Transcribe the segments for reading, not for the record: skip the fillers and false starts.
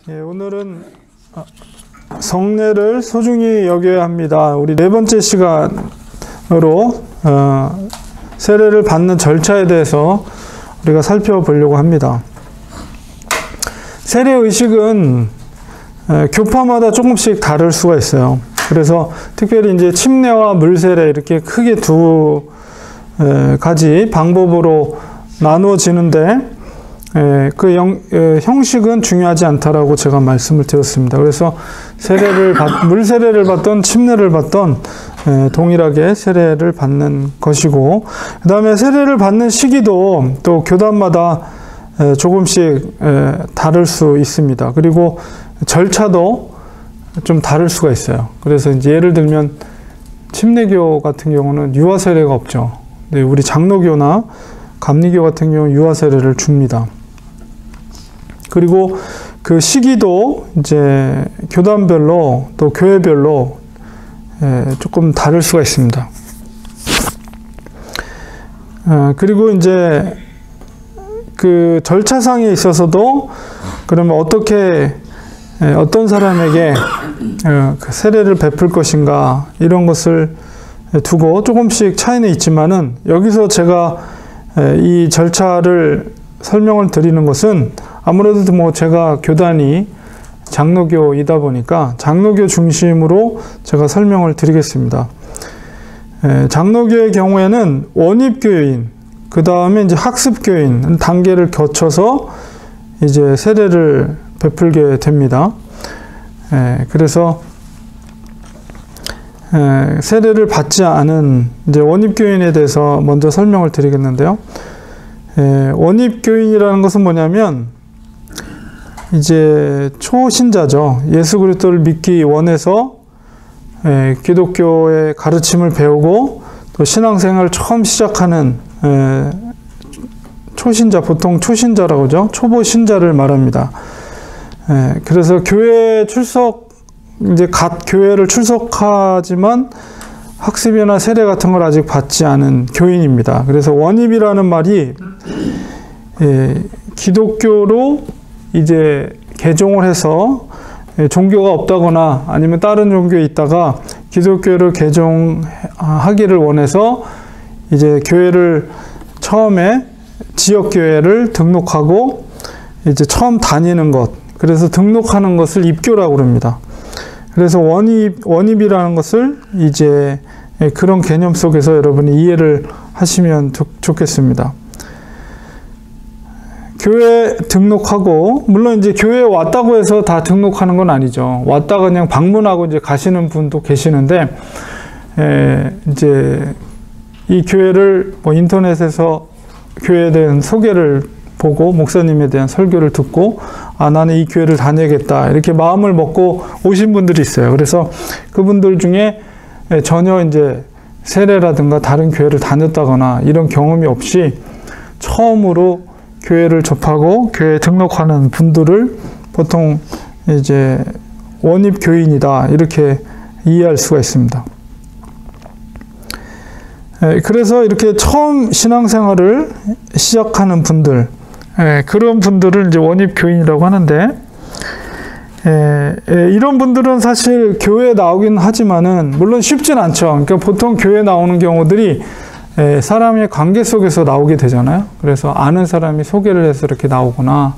예, 오늘은 성례를 소중히 여겨야 합니다. 우리 네 번째 시간으로 세례를 받는 절차에 대해서 우리가 살펴보려고 합니다. 세례 의식은 교파마다 조금씩 다를 수가 있어요. 그래서 특별히 이제 침례와 물세례 이렇게 크게 두 가지 방법으로 나누어지는데 형식은 중요하지 않다라고 제가 말씀을 드렸습니다. 그래서 물세례를 받던 침례를 받던 동일하게 세례를 받는 것이고, 그 다음에 세례를 받는 시기도 또 교단마다 조금씩 다를 수 있습니다. 그리고 절차도 좀 다를 수가 있어요. 그래서 이제 예를 들면 침례교 같은 경우는 유아 세례가 없죠. 네, 우리 장로교나 감리교 같은 경우는 유아 세례를 줍니다. 그리고 그 시기도 이제 교단별로 또 교회별로 조금 다를 수가 있습니다. 그리고 이제 그 절차상에 있어서도 그러면 어떤 사람에게 세례를 베풀 것인가 이런 것을 두고 조금씩 차이는 있지만은, 여기서 제가 이 절차를 설명을 드리는 것은 아무래도 뭐 제가 교단이 장로교이다 보니까 장로교 중심으로 제가 설명을 드리겠습니다. 장로교의 경우에는 원입교인, 그 다음에 이제 학습교인 단계를 거쳐서 이제 세례를 베풀게 됩니다. 그래서 세례를 받지 않은 이제 원입교인에 대해서 먼저 설명을 드리겠는데요. 원입교인이라는 것은 뭐냐면 이제 초신자죠. 예수 그리스도를 믿기 원해서 기독교의 가르침을 배우고 또 신앙생활을 처음 시작하는 초신자, 보통 초신자라고 하죠. 초보 신자를 말합니다. 그래서 이제 갓 교회를 출석하지만 학습이나 세례 같은 걸 아직 받지 않은 교인입니다. 그래서 원입이라는 말이 기독교로 이제 개종을 해서 종교가 없다거나 아니면 다른 종교에 있다가 기독교를 개종하기를 원해서 이제 교회를 처음에 지역교회를 등록하고 이제 처음 다니는 것, 그래서 등록하는 것을 입교라고 그럽니다. 그래서 원입이라는 것을 이제 그런 개념 속에서 여러분이 이해를 하시면 좋겠습니다. 교회 등록하고, 물론 이제 교회에 왔다고 해서 다 등록하는 건 아니죠. 왔다가 그냥 방문하고 이제 가시는 분도 계시는데, 이제 이 교회를 뭐 인터넷에서 교회에 대한 소개를 보고 목사님에 대한 설교를 듣고, 나는 이 교회를 다녀야겠다 이렇게 마음을 먹고 오신 분들이 있어요. 그래서 그분들 중에 전혀 이제 세례라든가 다른 교회를 다녔다거나 이런 경험이 없이 처음으로 교회를 접하고 교회에 등록하는 분들을 보통 이제 원입 교인이다 이렇게 이해할 수가 있습니다. 그래서 이렇게 처음 신앙생활을 시작하는 분들, 그런 분들을 이제 원입 교인이라고 하는데, 이런 분들은 사실 교회에 나오긴 하지만은 물론 쉽진 않죠. 그러니까 보통 교회에 나오는 경우들이 사람의 관계 속에서 나오게 되잖아요. 그래서 아는 사람이 소개를 해서 이렇게 나오거나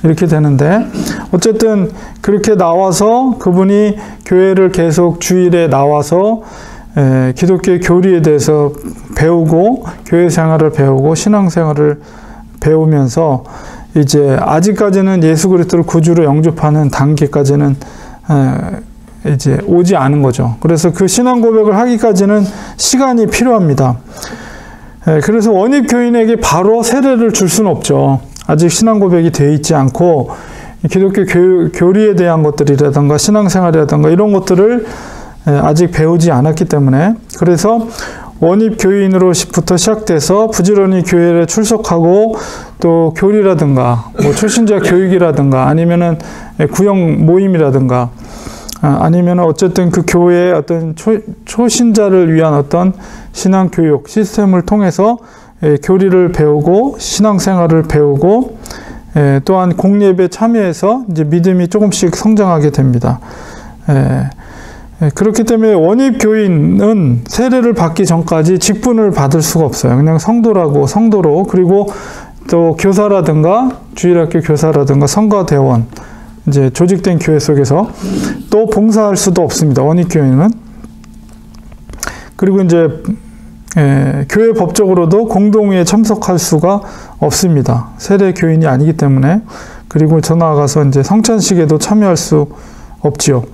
이렇게 되는데, 어쨌든 그렇게 나와서 그분이 교회를 계속 주일에 나와서 기독교의 교리에 대해서 배우고 교회 생활을 배우고 신앙생활을 배우면서 이제 아직까지는 예수 그리스도를 구주로 영접하는 단계까지는 이제 오지 않은 거죠. 그래서 그 신앙 고백을 하기까지는 시간이 필요합니다. 그래서 원입 교인에게 바로 세례를 줄 수는 없죠. 아직 신앙 고백이 되어 있지 않고 기독교 교리에 대한 것들이라든가 신앙생활이라든가 이런 것들을 아직 배우지 않았기 때문에, 그래서 원입 교인으로부터 시작돼서 부지런히 교회에 출석하고 또 교리라든가 뭐 초신자 교육이라든가 아니면은 구역 모임이라든가 아니면은 어쨌든 그 교회의 어떤 초신자를 위한 어떤 신앙 교육 시스템을 통해서 교리를 배우고 신앙생활을 배우고 또한 공예배에 참여해서 이제 믿음이 조금씩 성장하게 됩니다. 그렇기 때문에 원입교인은 세례를 받기 전까지 직분을 받을 수가 없어요. 그냥 성도로, 그리고 또 교사라든가 주일학교 교사라든가 성가대원, 이제 조직된 교회 속에서 또 봉사할 수도 없습니다. 원입교인은. 그리고 이제 교회 법적으로도 공동회에 참석할 수가 없습니다. 세례 교인이 아니기 때문에. 그리고 더 나아가서 이제 성찬식에도 참여할 수 없지요.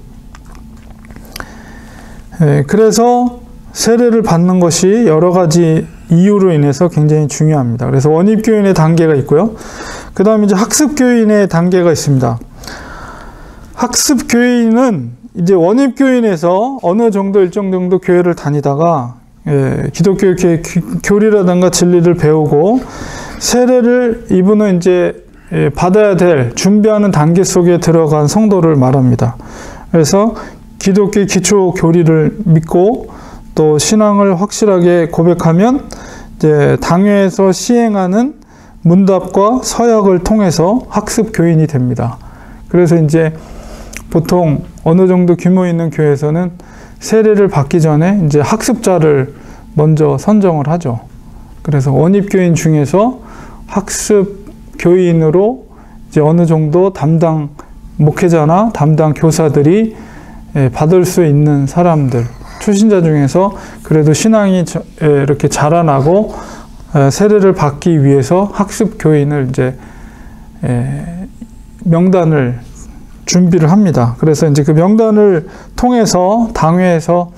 그래서 세례를 받는 것이 여러 가지 이유로 인해서 굉장히 중요합니다. 그래서 원입교인의 단계가 있고요. 그 다음에 이제 학습교인의 단계가 있습니다. 학습교인은 이제 원입교인에서 어느 정도 일정 정도 교회를 다니다가 기독교 교리라든가 진리를 배우고 세례를 이분은 이제 받아야 될 준비하는 단계 속에 들어간 성도를 말합니다. 그래서 기독교 기초 교리를 믿고 또 신앙을 확실하게 고백하면 이제 당회에서 시행하는 문답과 서약을 통해서 학습 교인이 됩니다. 그래서 이제 보통 어느 정도 규모 있는 교회에서는 세례를 받기 전에 이제 학습자를 먼저 선정을 하죠. 그래서 원입교인 중에서 학습 교인으로 이제 어느 정도 담당 목회자나 담당 교사들이 받을 수 있는 사람들, 초신자 중에서 그래도 신앙이 이렇게 자라나고 세례를 받기 위해서 학습 교인을 이제 명단을 준비를 합니다. 그래서 이제 그 명단을 통해서 당회에서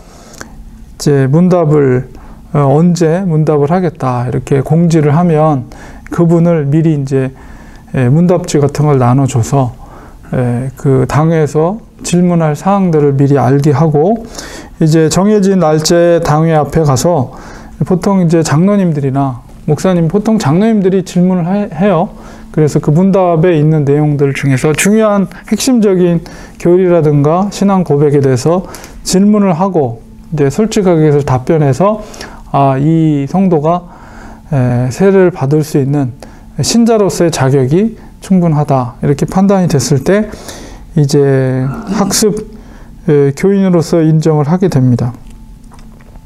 이제 문답을 언제 문답을 하겠다 이렇게 공지를 하면 그분을 미리 이제 문답지 같은 걸 나눠줘서 그 당회에서 질문할 사항들을 미리 알게 하고 이제 정해진 날짜에 당회 앞에 가서 보통 이제 장로님들이나 목사님, 보통 장로님들이 질문을 해요. 그래서 그 문답에 있는 내용들 중에서 중요한 핵심적인 교리라든가 신앙 고백에 대해서 질문을 하고 이제 솔직하게 답변해서 이 성도가 세례를 받을 수 있는 신자로서의 자격이 충분하다 이렇게 판단이 됐을 때 이제 학습 교인으로서 인정을 하게 됩니다.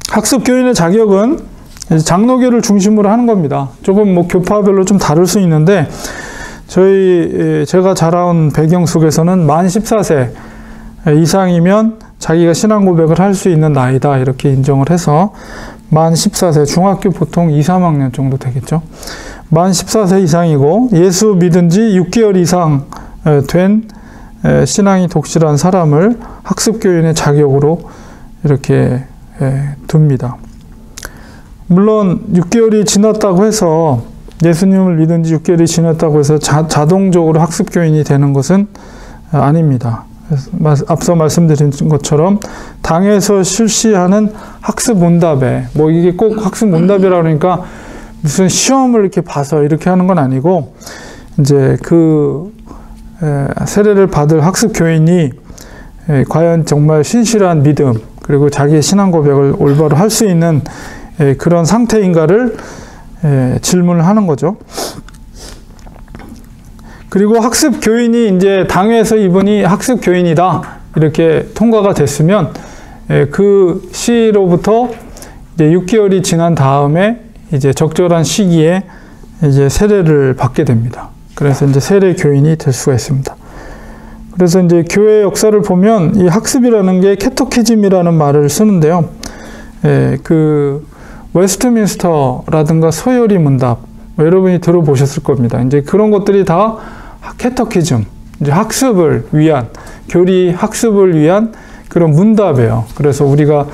학습 교인의 자격은 장로교를 중심으로 하는 겁니다. 조금 뭐 교파별로 좀 다를 수 있는데 제가 자라온 배경 속에서는 만 14세 이상이면 자기가 신앙 고백을 할 수 있는 나이다 이렇게 인정을 해서 만 14세, 중학교 보통 2, 3학년 정도 되겠죠. 만 14세 이상이고 예수 믿은 지 6개월 이상 된 신앙이 독실한 사람을 학습교인의 자격으로 이렇게 둡니다. 물론 6개월이 지났다고 해서 예수님을 믿은 지 6개월이 지났다고 해서 자동적으로 학습교인이 되는 것은 아닙니다. 앞서 말씀드린 것처럼 당에서 실시하는 학습 문답에 뭐 이게 꼭 학습 문답이라 그러니까 무슨 시험을 이렇게 봐서 이렇게 하는 건 아니고 이제 그 세례를 받을 학습 교인이 과연 정말 신실한 믿음 그리고 자기의 신앙 고백을 올바로 할 수 있는 그런 상태인가를 질문을 하는 거죠. 그리고 학습 교인이 이제 당회에서 이분이 학습 교인이다 이렇게 통과가 됐으면 그 시로부터 이제 6개월이 지난 다음에 이제 적절한 시기에 이제 세례를 받게 됩니다. 그래서 이제 세례 교인이 될 수가 있습니다. 그래서 이제 교회 역사를 보면 이 학습이라는 게 캐터키즘이라는 말을 쓰는데요. 그 웨스트민스터라든가 소요리 문답 여러분이 들어보셨을 겁니다. 이제 그런 것들이 다 캐터키즘, 이제 학습을 위한 교리 학습을 위한 그런 문답이에요. 그래서 우리가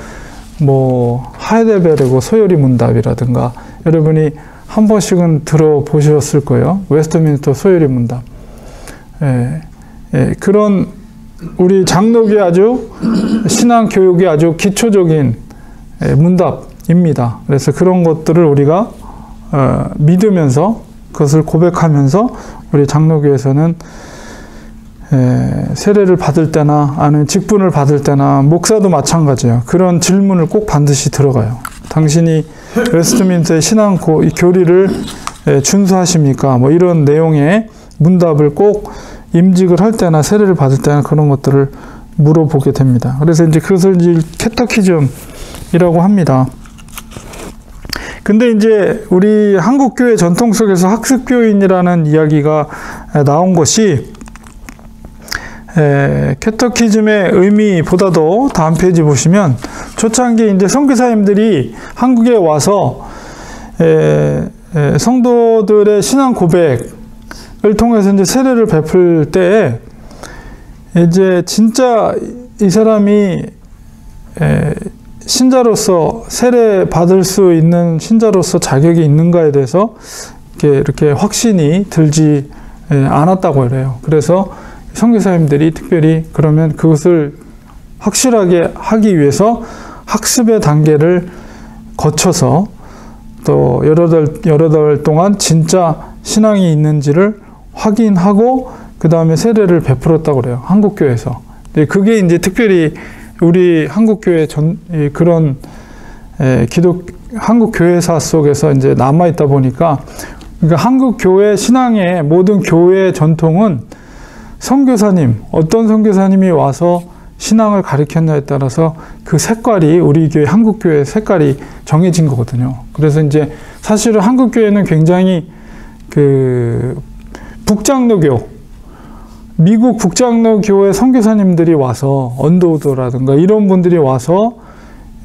뭐 하이델베르그 소요리 문답이라든가 여러분이 한 번씩은 들어보셨을 거예요. 웨스트민스터 소요리 문답. 그런 우리 장로교 아주 신앙 교육의 아주 기초적인 문답입니다. 그래서 그런 것들을 우리가 믿으면서 그것을 고백하면서 우리 장로교에서는 세례를 받을 때나 아니면 직분을 받을 때나 목사도 마찬가지예요. 그런 질문을 꼭 반드시 들어가요. 당신이 웨스트민스터의 신앙 교리를 준수하십니까? 뭐 이런 내용의 문답을 꼭 임직을 할 때나 세례를 받을 때나 그런 것들을 물어보게 됩니다. 그래서 이제 그것을 이제 캐터키즘이라고 합니다. 근데 이제 우리 한국교회 전통 속에서 학습교인이라는 이야기가 나온 것이 캐터키즘의 의미보다도 다음 페이지 보시면 초창기 이제 선교사님들이 한국에 와서 성도들의 신앙 고백을 통해서 이제 세례를 베풀 때에 이제 진짜 이 사람이 신자로서 세례 받을 수 있는 신자로서 자격이 있는가에 대해서 이렇게 확신이 들지 않았다고 그래요. 그래서 선교사님들이 특별히 그러면 그것을 확실하게 하기 위해서 학습의 단계를 거쳐서 또 여러 달 동안 진짜 신앙이 있는지를 확인하고 그 다음에 세례를 베풀었다고 그래요. 한국교회에서. 그게 이제 특별히 우리 한국교회 그런 한국교회사 속에서 이제 남아있다 보니까 그러니까 한국교회 신앙의 모든 교회 전통은 선교사님, 어떤 선교사님이 와서 신앙을 가르쳤냐에 따라서 그 색깔이 우리 교회 한국교회 색깔이 정해진 거거든요. 그래서 이제 사실은 한국교회는 굉장히 북장로교, 미국 북장로교회 선교사님들이 와서 언더우드라든가 이런 분들이 와서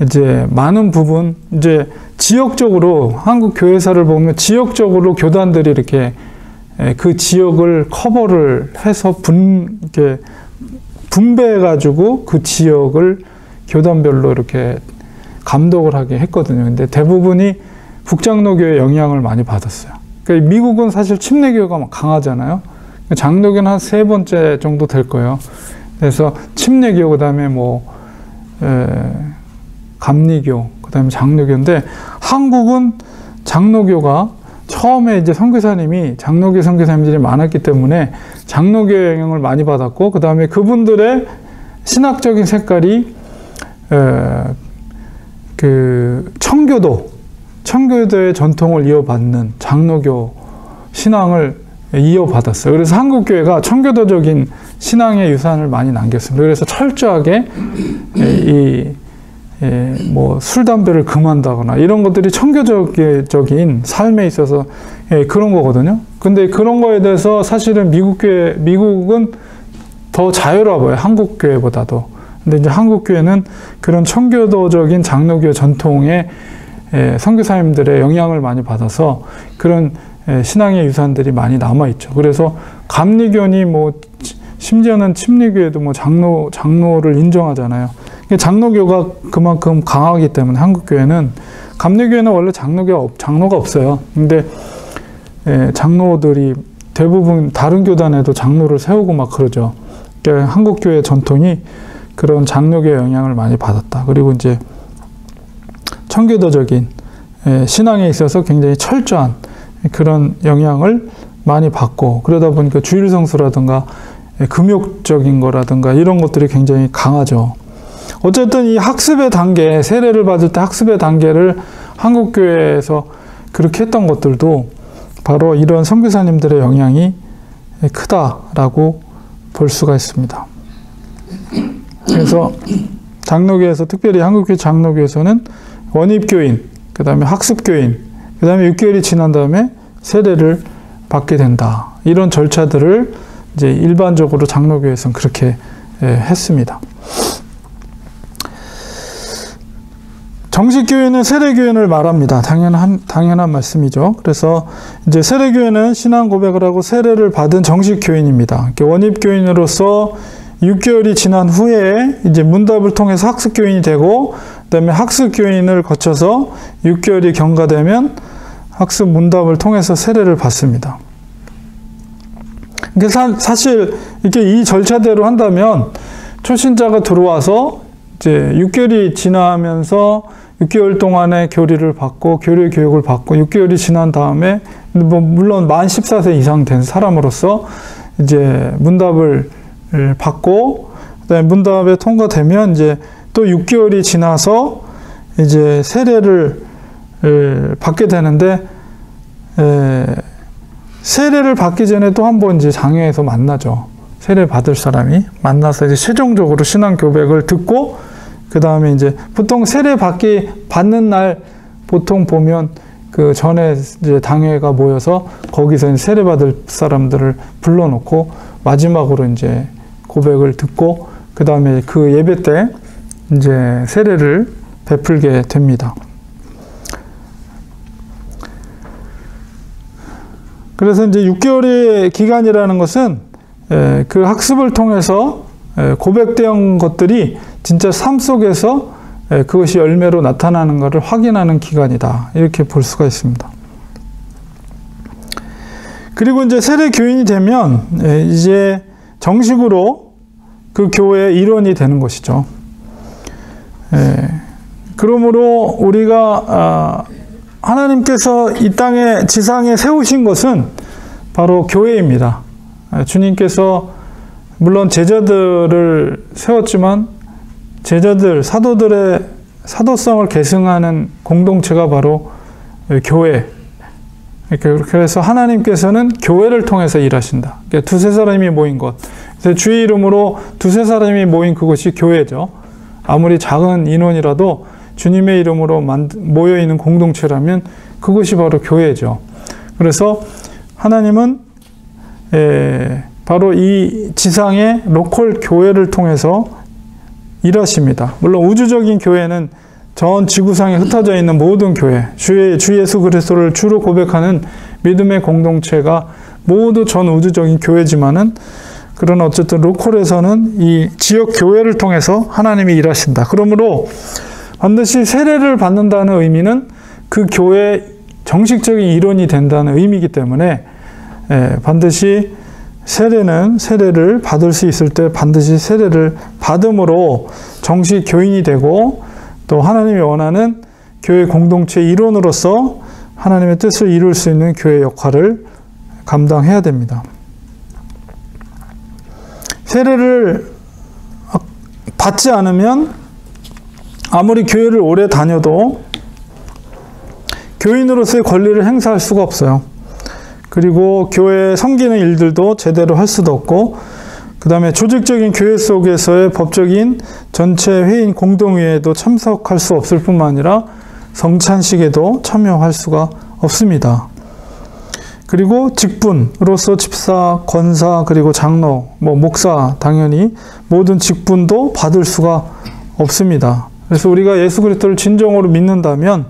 이제 많은 부분 이제 지역적으로 한국 교회사를 보면 지역적으로 교단들이 이렇게 그 지역을 커버를 해서 분배해가지고 그 지역을 교단별로 이렇게 감독을 하게 했거든요. 근데 대부분이 북장로교의 영향을 많이 받았어요. 그러니까 미국은 사실 침례교가 강하잖아요. 장로교는 한 3번째 정도 될 거예요. 그래서 침례교, 그 다음에 감리교, 그 다음에 장로교인데 한국은 장로교가 처음에 이제 선교사님이 장로교 선교사님들이 많았기 때문에 장로교의 영향을 많이 받았고 그 다음에 그분들의 신학적인 색깔이 청교도의 전통을 이어받는 장로교 신앙을 이어받았어요. 그래서 한국교회가 청교도적인 신앙의 유산을 많이 남겼습니다. 그래서 철저하게 술, 담배를 금한다거나 이런 것들이 청교적인 삶에 있어서 그런 거거든요. 근데 그런 거에 대해서 사실은 미국은 더 자유로워요. 한국교회보다도. 근데 이제 한국교회는 그런 청교도적인 장로교 전통의 선교사님들의 영향을 많이 받아서 그런 신앙의 유산들이 많이 남아있죠. 그래서 감리교니 심지어는 침례교에도 장로를 인정하잖아요. 장로교가 그만큼 강하기 때문에 한국교회는 감리교회는 원래 장로가 없어요. 근데 장로들이 대부분 다른 교단에도 장로를 세우고 막 그러죠. 그러니까 한국교회 전통이 그런 장로교의 영향을 많이 받았다. 그리고 이제 청교도적인 신앙에 있어서 굉장히 철저한 그런 영향을 많이 받고 그러다 보니까 주일성수라든가 금욕적인 거라든가 이런 것들이 굉장히 강하죠. 어쨌든 이 학습의 단계, 세례를 받을 때 학습의 단계를 한국교회에서 그렇게 했던 것들도 바로 이런 선교사님들의 영향이 크다라고 볼 수가 있습니다. 그래서 장로교에서 특별히 한국교회 장로교에서는 원입교인, 그 다음에 학습교인, 그 다음에 6개월이 지난 다음에 세례를 받게 된다. 이런 절차들을 이제 일반적으로 장로교에서는 그렇게 했습니다. 정식교회는 세례교인을 말합니다. 당연한 말씀이죠. 그래서 이제 세례교인은 신앙 고백을 하고 세례를 받은 정식교인입니다. 원입교인으로서 6개월이 지난 후에 이제 문답을 통해서 학습교인이 되고 그다음에 학습교인을 거쳐서 6개월이 경과되면 학습 문답을 통해서 세례를 받습니다. 그러니까 사실 이렇게 이 절차대로 한다면 초신자가 들어와서 이제 6개월이 지나면서 6개월 동안의 교리를 받고 교리 교육을 받고 6개월이 지난 다음에 물론 만 14세 이상 된 사람으로서 이제 문답을 받고 그다음에 문답에 통과되면 이제 또 6개월이 지나서 이제 세례를 받게 되는데 세례를 받기 전에 또 한 번 이제 장회에서 만나죠. 세례 받을 사람이 만나서 이제 최종적으로 신앙 고백을 듣고, 그 다음에 이제 보통 세례 받는 날 보통 보면 그 전에 이제 당회가 모여서 거기서 이제 세례 받을 사람들을 불러놓고 마지막으로 이제 고백을 듣고, 그 다음에 그 예배 때 이제 세례를 베풀게 됩니다. 그래서 이제 6개월의 기간이라는 것은 그 학습을 통해서 고백된 것들이 진짜 삶 속에서 그것이 열매로 나타나는 것을 확인하는 기간이다. 이렇게 볼 수가 있습니다. 그리고 이제 세례 교인이 되면 이제 정식으로 그 교회의 일원이 되는 것이죠. 그러므로 우리가 하나님께서 이 땅에 지상에 세우신 것은 바로 교회입니다. 주님께서 물론 제자들을 세웠지만 제자들, 사도들의 사도성을 계승하는 공동체가 바로 교회. 그래서 하나님께서는 교회를 통해서 일하신다. 그러니까 두세 사람이 모인 것. 그래서 주의 이름으로 두세 사람이 모인 그것이 교회죠. 아무리 작은 인원이라도 주님의 이름으로 모여있는 공동체라면 그것이 바로 교회죠. 그래서 하나님은 바로 이 지상의 로컬 교회를 통해서 일하십니다. 물론 우주적인 교회는 전 지구상에 흩어져 있는 모든 교회, 주 예수 그리스도를 주로 고백하는 믿음의 공동체가 모두 전 우주적인 교회지만은, 그러나 어쨌든 로컬에서는 이 지역 교회를 통해서 하나님이 일하신다. 그러므로 반드시 세례를 받는다는 의미는 그 교회의 정식적인 일원이 된다는 의미이기 때문에 반드시 세례를 받을 수 있을 때 반드시 세례를 받음으로 정식 교인이 되고, 또 하나님이 원하는 교회 공동체 일원으로서 하나님의 뜻을 이룰 수 있는 교회 역할을 감당해야 됩니다. 세례를 받지 않으면 아무리 교회를 오래 다녀도 교인으로서의 권리를 행사할 수가 없어요. 그리고 교회 섬기는 일들도 제대로 할 수도 없고, 그 다음에 조직적인 교회 속에서의 법적인 전체 회의인 공동회에도 참석할 수 없을 뿐만 아니라 성찬식에도 참여할 수가 없습니다. 그리고 직분으로서 집사, 권사, 그리고 장로, 목사, 당연히 모든 직분도 받을 수가 없습니다. 그래서 우리가 예수 그리스도를 진정으로 믿는다면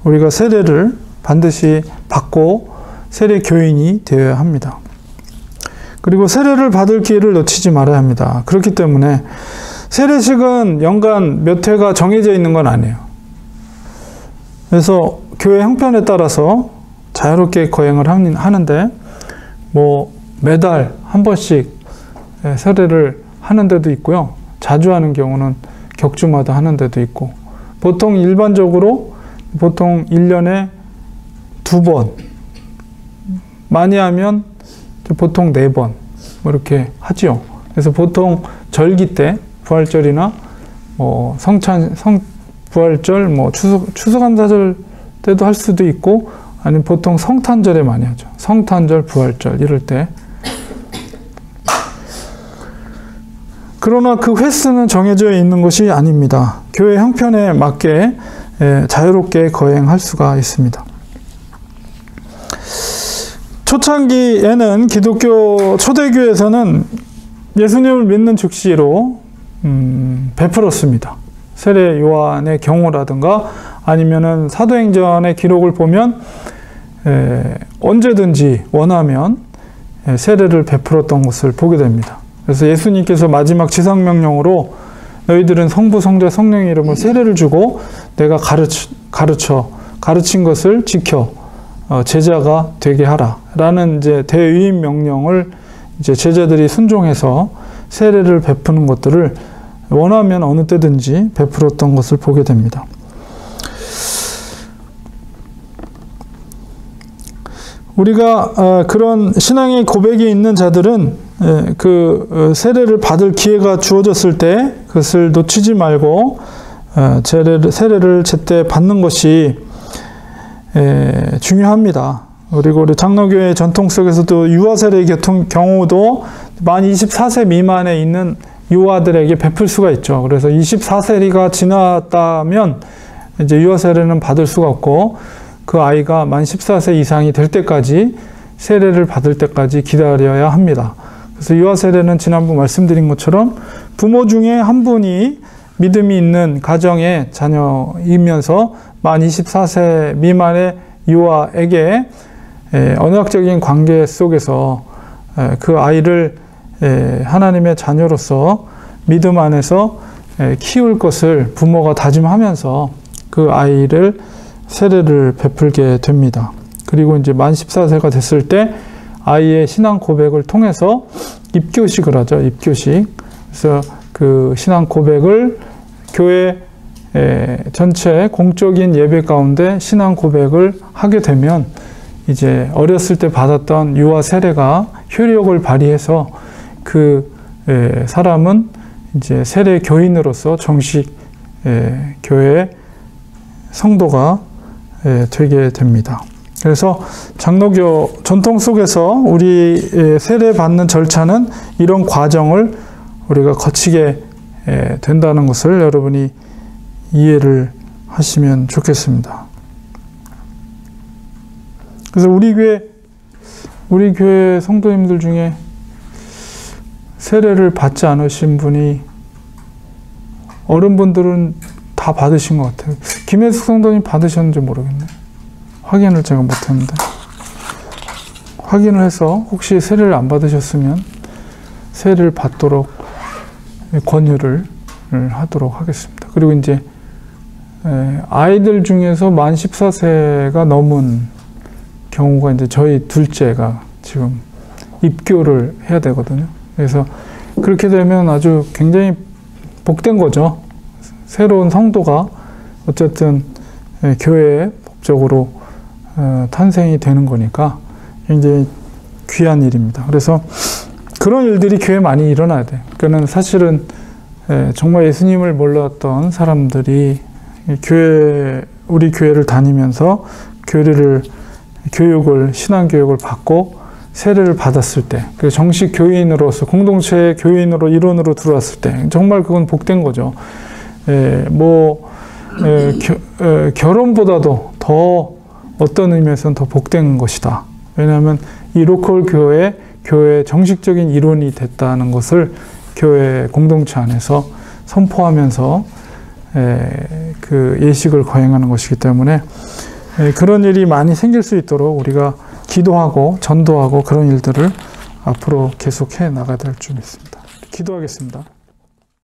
우리가 세례를 반드시 받고 세례 교인이 되어야 합니다. 그리고 세례를 받을 기회를 놓치지 말아야 합니다. 그렇기 때문에 세례식은 연간 몇 회가 정해져 있는 건 아니에요. 그래서 교회 형편에 따라서 자유롭게 거행을 하는데, 매달 한 번씩 세례를 하는 데도 있고요. 자주 하는 경우는 격주마다 하는 데도 있고, 일반적으로 1년에 2번, 많이 하면 보통 4번, 이렇게 하죠. 그래서 보통 절기 때, 부활절이나, 부활절, 추수감사절 때도 할 수도 있고, 아니면 보통 성탄절에 많이 하죠. 성탄절, 부활절, 이럴 때. 그러나 그 횟수는 정해져 있는 것이 아닙니다. 교회 형편에 맞게 자유롭게 거행할 수가 있습니다. 초창기에는 기독교 초대교회에서는 예수님을 믿는 즉시로 베풀었습니다. 세례 요한의 경우라든가 아니면은 사도행전의 기록을 보면 언제든지 원하면 세례를 베풀었던 것을 보게 됩니다. 그래서 예수님께서 마지막 지상명령으로 너희들은 성부, 성자, 성령의 이름으로 세례를 주고 내가 가르친 것을 지켜 제자가 되게 하라 라는 이제 대위임 명령을 이제 제자들이 순종해서 세례를 베푸는 것들을 원하면 어느 때든지 베풀었던 것을 보게 됩니다. 우리가 그런 신앙의 고백이 있는 자들은 그 세례를 받을 기회가 주어졌을 때 그것을 놓치지 말고 세례를 제때 받는 것이 중요합니다. 그리고 우리 장로교회 전통 속에서도 유아 세례 경우도 만 24세 미만에 있는 유아들에게 베풀 수가 있죠. 그래서 24세가 지났다면 이제 유아 세례는 받을 수가 없고, 그 아이가 만 14세 이상이 될 때까지 세례를 받을 때까지 기다려야 합니다. 그래서 유아 세례는 지난번 말씀드린 것처럼 부모 중에 한 분이 믿음이 있는 가정의 자녀이면서 만 24세 미만의 유아에게 언약적인 관계 속에서 그 아이를 하나님의 자녀로서 믿음 안에서 키울 것을 부모가 다짐하면서 그 아이를 세례를 베풀게 됩니다. 그리고 이제 만 14세가 됐을 때 아이의 신앙 고백을 통해서 입교식을 하죠. 입교식. 그래서 그 신앙 고백을 교회 전체 공적인 예배 가운데 신앙 고백을 하게 되면 이제 어렸을 때 받았던 유아 세례가 효력을 발휘해서 그 사람은 이제 세례 교인으로서 정식 교회 성도가 되게 됩니다. 그래서 장로교 전통 속에서 우리 세례 받는 절차는 이런 과정을 우리가 거치게 된다는 것을 여러분이 이해를 하시면 좋겠습니다. 그래서 우리 교회 성도님들 중에 세례를 받지 않으신 분이, 어른분들은 다 받으신 것 같아요. 김혜숙 성도님 받으셨는지 모르겠네. 확인을 제가 못했는데, 확인을 해서 혹시 세례를 안 받으셨으면 세례를 받도록 권유를 하도록 하겠습니다. 그리고 이제 아이들 중에서 만 14세가 넘은 경우가 이제 저희 둘째가 지금 입교를 해야 되거든요. 그래서 그렇게 되면 아주 굉장히 복된 거죠. 새로운 성도가 어쨌든 교회에 법적으로 탄생이 되는 거니까 굉장히 귀한 일입니다. 그래서 그런 일들이 교회에 많이 일어나야 돼요. 그러니까 사실은 정말 예수님을 몰랐던 사람들이 우리 교회를 다니면서 신앙교육을 받고 세례를 받았을 때, 정식 교인으로서, 공동체의 교인으로, 일원으로 들어왔을 때, 정말 그건 복된 거죠. 결혼보다도 더 어떤 의미에서는 더 복된 것이다. 왜냐하면 이 로컬 교회 정식적인 일원이 됐다는 것을 교회 공동체 안에서 선포하면서 그 예식을 거행하는 것이기 때문에 그런 일이 많이 생길 수 있도록 우리가 기도하고 전도하고 그런 일들을 앞으로 계속해 나가야 될 줄 믿습니다. 기도하겠습니다.